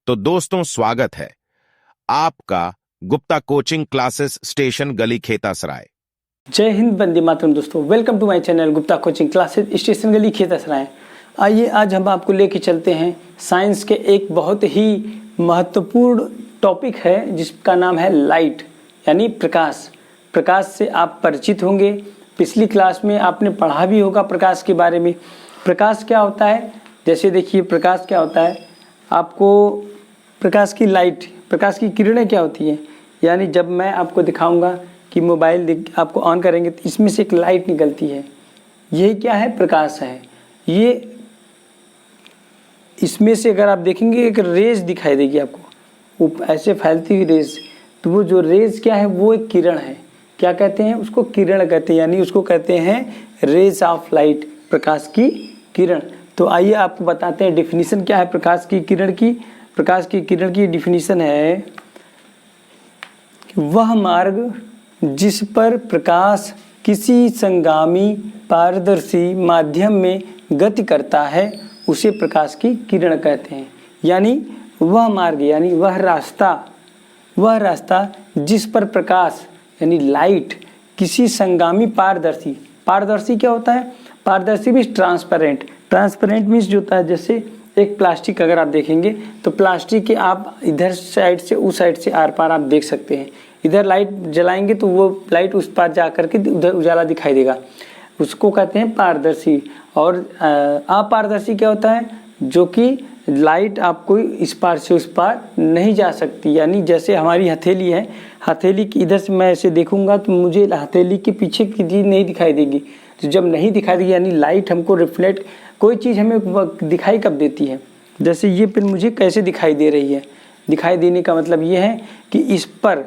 तो दोस्तों स्वागत है आपका गुप्ता कोचिंग क्लासेस स्टेशन गली खेतासराय। जय हिंद, वंदे मातरम। दोस्तों welcome to my channel Gupta coaching classes station गली खेतासराय। आइए आज हम आपको लेके चलते हैं साइंस के एक बहुत ही महत्वपूर्ण टॉपिक है जिसका नाम है लाइट यानी प्रकाश। प्रकाश से आप परिचित होंगे, पिछली क्लास में आपने पढ़ा भी होगा प्रकाश के बारे में। प्रकाश क्या होता है, जैसे देखिए प्रकाश क्या होता है, आपको प्रकाश की लाइट, प्रकाश की किरणें क्या होती हैं। यानी जब मैं आपको दिखाऊंगा कि मोबाइल आपको ऑन करेंगे तो इसमें से एक लाइट निकलती है, यही क्या है, प्रकाश है। ये इसमें से अगर आप देखेंगे एक रेज दिखाई देगी आपको, वो ऐसे फैलती हुई रेज, तो वो जो रेज क्या है वो एक किरण है। क्या कहते हैं उसको, किरण कहते हैं, यानी उसको कहते हैं रेज ऑफ लाइट, प्रकाश की किरण। तो आइए आपको बताते हैं डिफिनीशन क्या है प्रकाश की किरण की। प्रकाश की किरण की डिफिनीशन है कि वह मार्ग जिस पर प्रकाश किसी संगामी पारदर्शी माध्यम में गति करता है उसे प्रकाश की किरण कहते हैं। यानी वह मार्ग यानी वह रास्ता जिस पर प्रकाश यानी लाइट किसी संगामी पारदर्शी क्या होता है, पारदर्शी भी ट्रांसपेरेंट मीन्स जो होता है, जैसे एक प्लास्टिक अगर आप देखेंगे तो प्लास्टिक के आप इधर साइड से उस साइड से आर पार आप देख सकते हैं। इधर लाइट जलाएंगे तो वो लाइट उस पार जा करके उधर उजाला दिखाई देगा, उसको कहते हैं पारदर्शी। और अपारदर्शी क्या होता है, जो कि लाइट आपको इस पार से उस पार नहीं जा सकती। यानी जैसे हमारी हथेली है, हथेली की इधर से मैं ऐसे देखूंगा तो मुझे हथेली के पीछे की चीज़ नहीं दिखाई देगी। तो जब नहीं दिखाई देगी यानी लाइट हमको रिफ्लेक्ट, कोई चीज़ हमें दिखाई कब देती है, जैसे ये पेन मुझे कैसे दिखाई दे रही है। दिखाई देने का मतलब ये है कि इस पर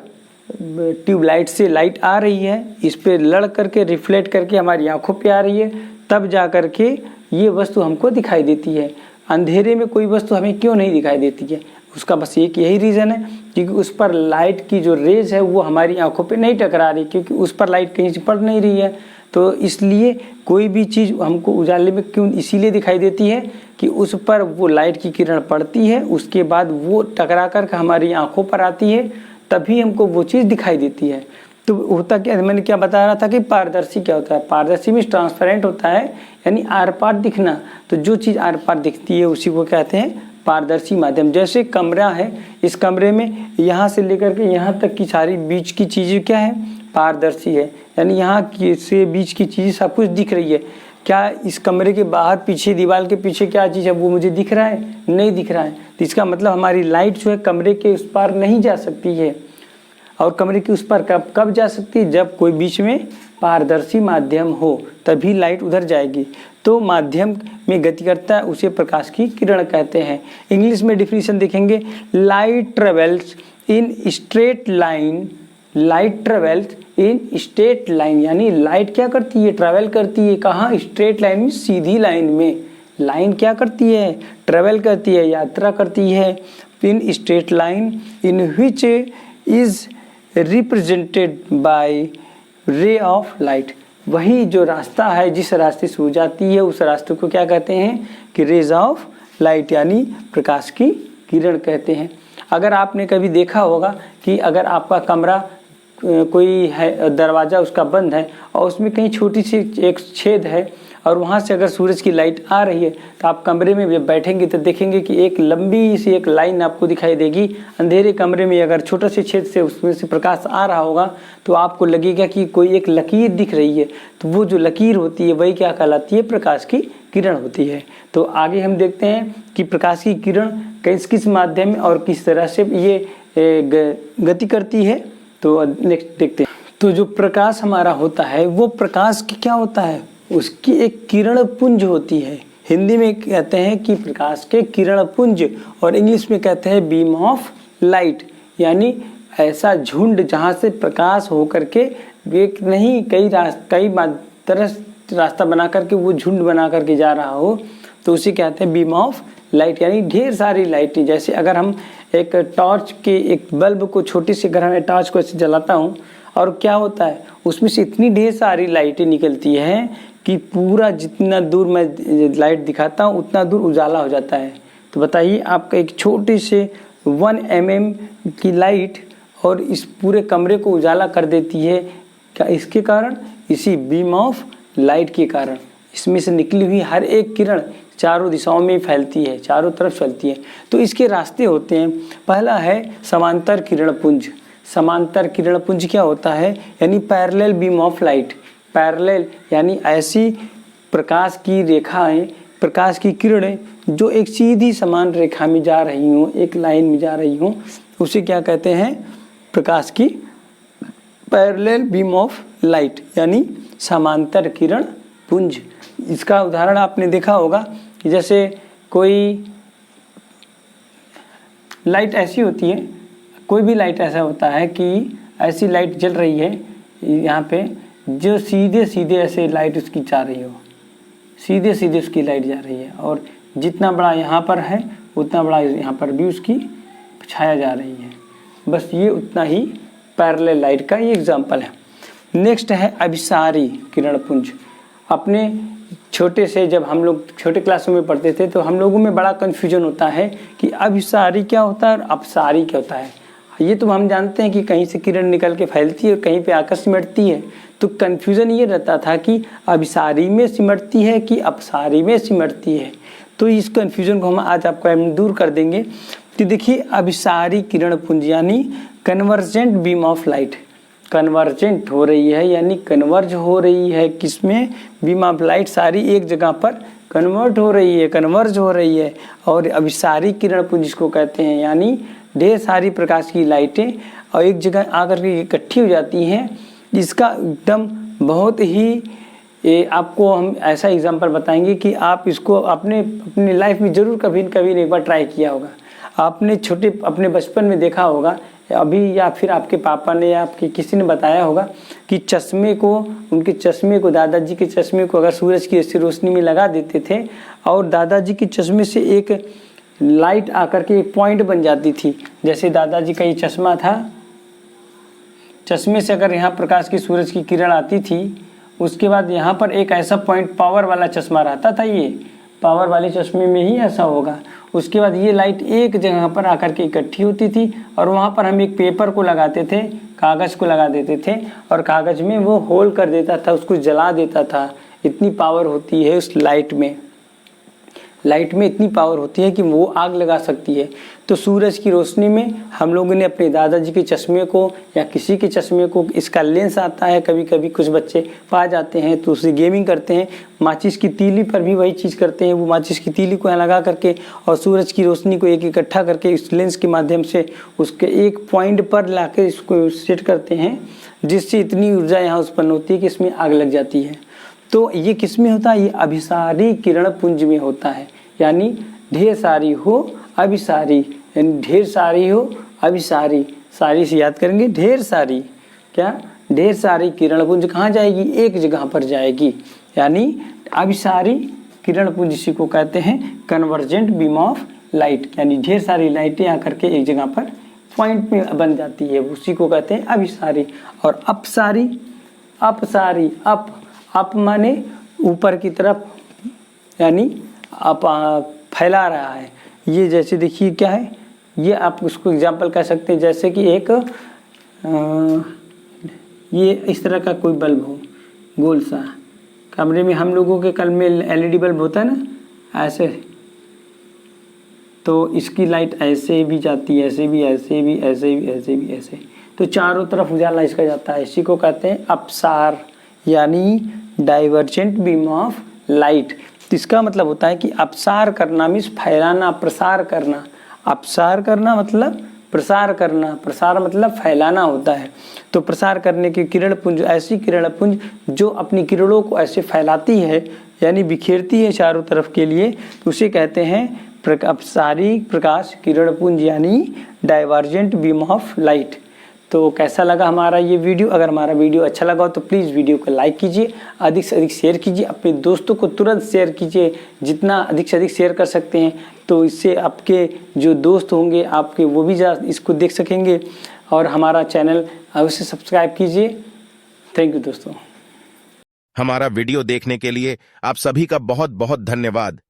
ट्यूबलाइट से लाइट आ रही है, इस पर लड़ करके रिफ्लेक्ट करके हमारी आंखों पे आ रही है, तब जा करके ये वस्तु हमको दिखाई देती है। अंधेरे में कोई वस्तु हमें क्यों नहीं दिखाई देती है, उसका बस एक यही रीज़न है क्योंकि उस पर लाइट की जो रेज है वो हमारी आंखों पे नहीं टकरा रही, क्योंकि उस पर लाइट कहीं से पड़ नहीं रही है। तो इसलिए कोई भी चीज़ हमको उजाले में क्यों इसीलिए दिखाई देती है कि उस पर वो लाइट की किरण पड़ती है, उसके बाद वो टकरा कर हमारी आंखों पर आती है, तभी हमको वो चीज़ दिखाई देती है। तो होता क्या, मैंने क्या बता रहा था कि पारदर्शी क्या होता है, पारदर्शी में ट्रांसपेरेंट होता है यानी आर पार दिखना। तो जो चीज़ आर पार दिखती है उसी को कहते हैं पारदर्शी माध्यम। जैसे कमरा है, इस कमरे में यहाँ से लेकर के यहाँ तक की सारी बीच की चीज़ें क्या है, पारदर्शी है। यानी यहाँ से बीच की चीज़ सब कुछ दिख रही है। क्या इस कमरे के बाहर पीछे दीवार के पीछे क्या चीज़ है वो मुझे दिख रहा है, नहीं दिख रहा है। तो इसका मतलब हमारी लाइट जो है कमरे के उस पार नहीं जा सकती है। और कमरे के उस पर कब जा सकती है, जब कोई बीच में पारदर्शी माध्यम हो, तभी लाइट उधर जाएगी। तो माध्यम में गति करता है उसे प्रकाश की किरण कहते हैं। इंग्लिश में डिफिनीशन देखेंगे, light travels in straight line, light travels in straight line, यानी लाइट क्या करती है, ट्रेवल करती है। कहाँ, स्ट्रेट लाइन में, सीधी लाइन में। लाइन क्या करती है, ट्रेवल करती है, यात्रा करती है। In straight line in which is represented by ray of light, वही जो रास्ता है जिस रास्ते से हो जाती है उस रास्ते को क्या कहते हैं कि रेज ऑफ लाइट यानी प्रकाश की किरण कहते हैं। अगर आपने कभी देखा होगा कि अगर आपका कमरा कोई है, दरवाज़ा उसका बंद है और उसमें कहीं छोटी सी एक छेद है और वहाँ से अगर सूरज की लाइट आ रही है तो आप कमरे में जब बैठेंगे तो देखेंगे कि एक लंबी सी एक लाइन आपको दिखाई देगी। अंधेरे कमरे में अगर छोटे से छेद से उसमें से प्रकाश आ रहा होगा तो आपको लगेगा कि कोई एक लकीर दिख रही है। तो वो जो लकीर होती है वही क्या कहलाती है, प्रकाश की किरण होती है। तो आगे हम देखते हैं कि प्रकाश की किरण किस किस माध्यम में और किस तरह से ये गति करती है। तो नेक्स्ट देखते हैं। तो जो प्रकाश हमारा होता है वो प्रकाश की क्या होता है, उसकी एक किरण पुंज होती है। हिंदी में कहते हैं कि प्रकाश के किरण पुंज, और इंग्लिश में कहते हैं बीम ऑफ लाइट, यानी ऐसा झुंड जहाँ से प्रकाश हो करके एक नहीं कई तरह रास्ता बना करके वो झुंड बना करके जा रहा हो, तो उसे कहते हैं बीम ऑफ लाइट, यानी ढेर सारी लाइटें। जैसे अगर हम एक टॉर्च के एक बल्ब को, छोटी सी अगर मैं टॉर्च को ऐसे जलाता हूँ और क्या होता है उसमें से इतनी ढेर सारी लाइटें निकलती हैं कि पूरा जितना दूर मैं लाइट दिखाता हूँ उतना दूर उजाला हो जाता है। तो बताइए आपका एक छोटे से 1 mm की लाइट और इस पूरे कमरे को उजाला कर देती है। क्या इसके कारण? इसी बीम ऑफ लाइट के कारण। इसमें से निकली हुई हर एक किरण चारों दिशाओं में फैलती है, चारों तरफ फैलती है। तो इसके रास्ते होते हैं। पहला है समांतर किरण पुंज। समांतर किरण पुंज क्या होता है? यानी parallel beam of light. Parallel यानी ऐसी प्रकाश की रेखाएं, प्रकाश की किरणें जो एक सीधी समान रेखा में जा रही हों, एक लाइन में जा रही हों, उसे क्या कहते हैं? प्रकाश की पैरेलल बीम ऑफ लाइट यानी समांतर किरण पुंज। इसका उदाहरण आपने देखा होगा कि जैसे कोई लाइट ऐसी होती है, कोई भी लाइट ऐसा होता है कि ऐसी लाइट जल रही है यहाँ पे, जो सीधे सीधे ऐसे लाइट उसकी जा रही हो, सीधे सीधे उसकी लाइट जा रही है, और जितना बड़ा यहाँ पर है उतना बड़ा यहाँ पर भी उसकी छाया जा रही है। बस ये उतना ही पैरेलल लाइट का ये एग्जाम्पल है। नेक्स्ट है अभिसारी किरण पुंज। अपने छोटे से जब हम लोग छोटे क्लासों में पढ़ते थे तो हम लोगों में बड़ा कन्फ्यूजन होता है कि अभिसारी क्या होता है और अपसारी क्या होता है। ये तो हम जानते हैं कि कहीं से किरण निकल के फैलती है और कहीं पे आकर सिमटती है। तो कन्फ्यूज़न ये रहता था कि अभिसारी में सिमटती है कि अपसारी में सिमटती है। तो इस कन्फ्यूज़न को हम आज आपको दूर कर देंगे कि देखिए, अभिसारी किरण पुंज यानी convergent beam of light. Convergent हो रही है यानी कन्वर्ज हो रही है किसमें? बीम ऑफ लाइट सारी एक जगह पर कन्वर्ट हो रही है, कन्वर्ज हो रही है। और अभिसारी किरण पुंज जिसको कहते हैं, यानी ढेर सारी प्रकाश की लाइटें और एक जगह आकर के इकट्ठी हो जाती हैं। इसका एकदम बहुत ही आपको हम ऐसा एग्जांपल बताएंगे कि आप इसको अपनी लाइफ में ज़रूर कभी न कभी एक बार ट्राई किया होगा। आपने अपने बचपन में देखा होगा अभी, या फिर आपके पापा ने या आपके किसी ने बताया होगा कि उनके चश्मे को, दादाजी के चश्मे को अगर सूरज की ऐसी रोशनी में लगा देते थे और दादाजी के चश्मे से एक लाइट आकर के एक पॉइंट बन जाती थी। जैसे दादाजी का ये चश्मा था, चश्मे से अगर यहाँ प्रकाश की सूरज की किरण आती थी, उसके बाद यहाँ पर एक ऐसा पॉइंट, पावर वाला चश्मा रहता था, ये पावर वाले चश्मे में ही ऐसा होगा। उसके बाद ये लाइट एक जगह पर आकर के इकट्ठी होती थी और वहाँ पर हम एक पेपर को लगाते थे, कागज़ को लगा देते थे और कागज़ में वो होल कर देता था, उसको जला देता था। इतनी पावर होती है उस लाइट में इतनी पावर होती है कि वो आग लगा सकती है। तो सूरज की रोशनी में हम लोगों ने अपने दादाजी के चश्मे को या किसी के चश्मे को, इसका लेंस आता है, कभी कभी कुछ बच्चे पा जाते हैं तो उससे गेमिंग करते हैं। माचिस की तीली पर भी वही चीज़ करते हैं, वो माचिस की तीली को यहाँ लगा करके और सूरज की रोशनी को एक इकट्ठा करके इस लेंस के माध्यम से उसके एक पॉइंट पर ला कर इसको सेट करते हैं, जिससे इतनी ऊर्जा यहाँ उत्पन्न होती है कि इसमें आग लग जाती है। तो ये किस में होता है? ये अभिसारी किरण पुंज में होता है। यानी ढेर सारी हो अभिसारी, यानी ढेर सारी हो अभिसारी, सारी से याद करेंगे ढेर सारी। क्या? ढेर सारी किरण पुंज कहाँ जाएगी? एक जगह पर जाएगी। यानी अभिसारी किरण पुंज इसी को कहते हैं कन्वर्जेंट बीम ऑफ लाइट, यानी ढेर सारी लाइटें आकर के एक जगह पर पॉइंट में बन जाती है, उसी को कहते हैं अभिसारी। और अपसारी, अपसारी, अप माने ऊपर की तरफ, यानी आप फैला रहा है। ये जैसे देखिए क्या है, ये आप उसको एग्जाम्पल कह सकते हैं, जैसे कि एक ये इस तरह का कोई बल्ब हो, गोल सा, कमरे में हम लोगों के कल में एलईडी बल्ब होता है ना ऐसे, तो इसकी लाइट ऐसे भी जाती है, ऐसे भी, ऐसे भी, ऐसे भी, ऐसे भी, ऐसे, तो चारों तरफ उजाला इसका जाता है। इसी को कहते हैं अपसार, यानी डाइवर्जेंट बीम ऑफ लाइट। तो इसका मतलब होता है कि अपसार करना मीन्स फैलाना, प्रसार करना। अपसार करना मतलब प्रसार करना, प्रसार मतलब फैलाना होता है। तो प्रसार करने की किरण पुंज, ऐसी किरण पुंज जो अपनी किरणों को ऐसे फैलाती है, यानी बिखेरती है चारों तरफ के लिए, तो उसे कहते हैं अपसारी प्रकाश किरण पुंज, यानी डाइवर्जेंट बीम ऑफ लाइट। तो कैसा लगा हमारा ये वीडियो? अगर हमारा वीडियो अच्छा लगा हो तो प्लीज़ वीडियो को लाइक कीजिए, अधिक से अधिक शेयर कीजिए, अपने दोस्तों को तुरंत शेयर कीजिए, जितना अधिक से अधिक शेयर कर सकते हैं। तो इससे आपके जो दोस्त होंगे आपके, वो भी इसको देख सकेंगे। और हमारा चैनल अवश्य सब्सक्राइब कीजिए। थैंक यू दोस्तों। हमारा वीडियो देखने के लिए आप सभी का बहुत बहुत धन्यवाद।